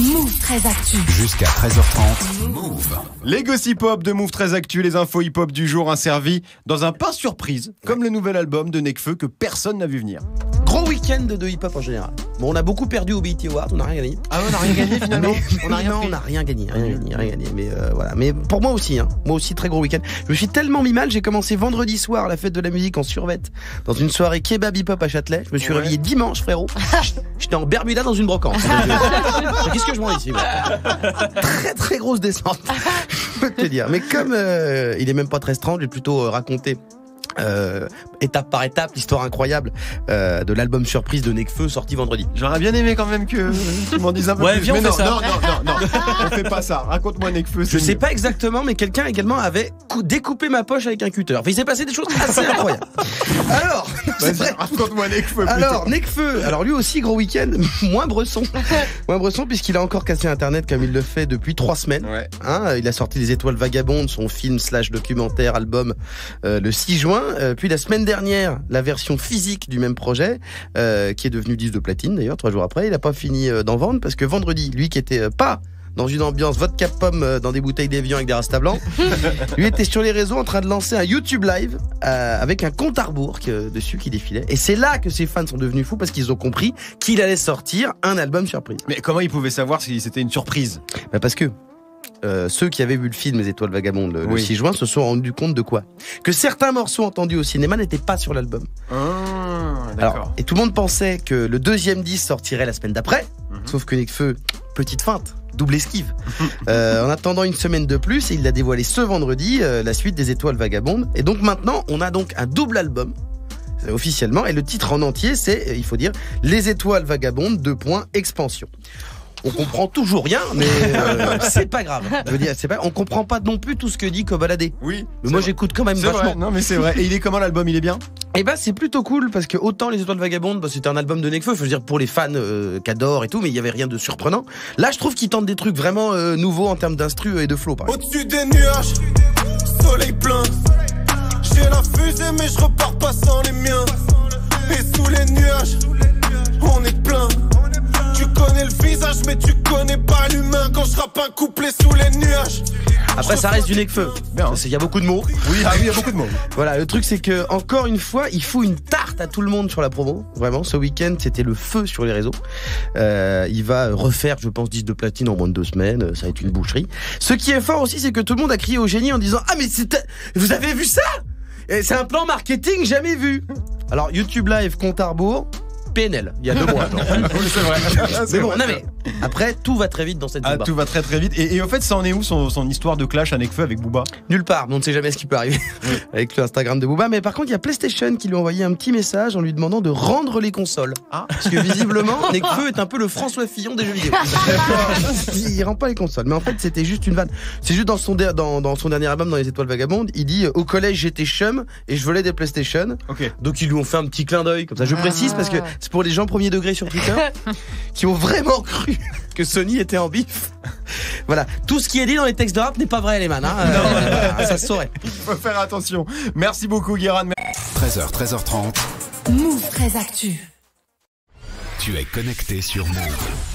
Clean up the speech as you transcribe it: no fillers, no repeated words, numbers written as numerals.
Move 13 Actu. Jusqu'à 13h30, Move. Les gossip hop de Move 13 Actu, les infos hip hop du jour servis dans un pain surprise, comme le nouvel album de Nekfeu que personne n'a vu venir. Gros week-end de hip-hop en général. Bon, on a beaucoup perdu au BET Awards, on n'a rien gagné. Ah ouais, on n'a rien gagné finalement. On n'a rien gagné. Mais voilà. Mais pour moi aussi, moi aussi très gros week-end. Je me suis tellement mis mal, j'ai commencé vendredi soir la fête de la musique en survette dans une soirée kebab hip-hop à Châtelet. Je me suis réveillé dimanche, frérot. J'étais en Bermuda dans une brocante. Qu'est-ce que je vois ici? Très très grosse descente. Je peux te dire. Mais comme il est même pas 13h30, je vais plutôt raconter étape par étape l'histoire incroyable de l'album surprise de Nekfeu sorti vendredi. J'aurais bien aimé quand même que tu m'en dises un peu plus. Viens, mais on non, fait ça. non, on fait pas ça. Raconte-moi Nekfeu. Je sais pas exactement, mais quelqu'un également avait découpé ma poche avec un cutter. Enfin, il s'est passé des choses assez incroyables. Alors, c'est vrai. Raconte-moi Nekfeu. Alors, Nekfeu, alors lui aussi gros week-end, moins bresson puisqu'il a encore cassé Internet comme il le fait depuis 3 semaines. Ouais. Il a sorti Les Étoiles Vagabondes, son film / documentaire album le 6 juin. Puis la semaine dernière, la version physique du même projet, qui est devenu disque de platine d'ailleurs 3 jours après. Il a pas fini d'en vendre parce que vendredi, lui qui était pas dans une ambiance vodka pomme dans des bouteilles d'Evian avec des rastas blancs, lui était sur les réseaux en train de lancer un YouTube live avec un compte à rebours dessus qui défilait. Et c'est là que ses fans sont devenus fous parce qu'ils ont compris qu'il allait sortir un album surprise. Mais comment ils pouvaient savoir si c'était une surprise? Parce que ceux qui avaient vu le film Les Étoiles Vagabondes le 6 juin se sont rendus compte de quoi? Que certains morceaux entendus au cinéma n'étaient pas sur l'album. D'accord. Et tout le monde pensait que le deuxième disque sortirait la semaine d'après, sauf que Nekfeu, petite feinte, double esquive. En attendant une semaine de plus, et il l'a dévoilé ce vendredi, la suite des Étoiles Vagabondes. Et donc maintenant, on a donc un double album, officiellement, et le titre en entier, c'est, il faut dire, Les Étoiles Vagabondes, : expansion. On comprend toujours rien, mais c'est pas grave. Je veux dire, on comprend pas non plus tout ce que dit Kobalade. Oui. Mais moi, j'écoute quand même vachement. Vrai. Non, mais c'est vrai. Et il est comment l'album? Il est bien? Eh ben, c'est plutôt cool parce que autant Les Étoiles Vagabondes, c'était un album de Nekfeu, faut dire pour les fans qu'adorent et tout, mais il y avait rien de surprenant. Là, je trouve qu'il tente des trucs vraiment nouveaux en termes d'instru et de flow. Au-dessus des nuages, soleil plein. J'ai la fusée, mais je repars pas sans les miens. Et sous les nuages, on est plein. Tu connais le visage, mais tu connais pas l'humain. Quand je rappe un couplet sous les nuages. Après, ça reste du Nekfeu. Il y a beaucoup de mots. Oui, il y a beaucoup de mots. Voilà, le truc, c'est que, encore une fois, il fout une tarte à tout le monde sur la promo. Vraiment, ce week-end, c'était le feu sur les réseaux. Il va refaire, je pense, 10 de platine en moins de 2 semaines. Ça va être une boucherie. Ce qui est fort aussi, c'est que tout le monde a crié au génie en disant: ah, mais vous avez vu ça? Et c'est un plan marketing jamais vu. Alors, YouTube Live, compte à rebours. PNL, il y a 2 mois. C'est vrai. Mais bon, non mais après tout va très vite dans cette tout va très très vite. Et au fait, ça en est où son histoire de clash à Nekfeu avec Booba? Nulle part, on ne sait jamais ce qui peut arriver avec le Instagram de Booba. Mais par contre, il y a PlayStation qui lui a envoyé un petit message en lui demandant de rendre les consoles. Parce que visiblement, Nekfeu est un peu le François Fillon des jeux vidéo. Il rend pas les consoles. Mais en fait, c'était juste une vanne. C'est juste dans son dernier album, dans Les Étoiles Vagabondes, il dit: au collège, j'étais chum et je volais des PlayStation. Donc ils lui ont fait un petit clin d'œil comme ça. Je précise parce que c'est pour les gens premier degré sur Twitter qui ont vraiment cru que Sony était en bif. Voilà, tout ce qui est dit dans les textes de rap n'est pas vrai, les man. Ça se saurait. Il faut faire attention. Merci beaucoup, Guérin. 13h, 13h30. Move 13 Actu. Tu es connecté sur Move.